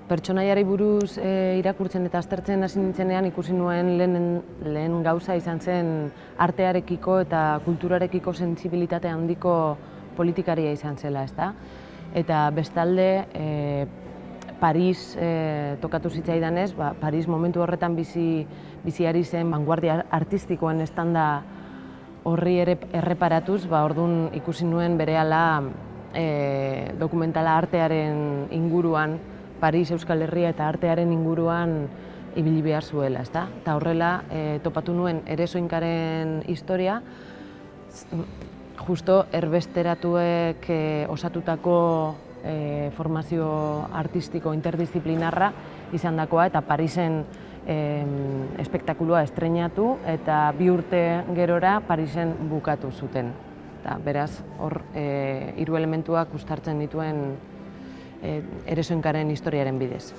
Pertsonaiari buruz irakurtzen eta aztertzen hasi nintzenean ikusi nuen lehen gauza izan zen artearekiko eta kulturarekiko sentsibilitate handiko politikaria izan zela, ezta? Eta bestalde, Paris tokatu zitzaidanez, Paris momentu horretan bizi ari zen vanguardia artistikoen estanda horri ere erreparatuz, orduan ikusi nuen berehala dokumentala artearen inguruan, Paris, Euskal Herria eta artearen inguruan ibili behar zuela, ezta? Eta horrela topatu nuen Eresoinkaren historia, justo erbesteratuek osatutako formazio artistiko interdisciplinarra izandakoa eta Parisen espektakulua estreinatu eta 2 urte gerora Parisen bukatu zuten. Eta beraz, hor 3 elementuak uztartzen dituen Eresoinkaren historiaren bidez.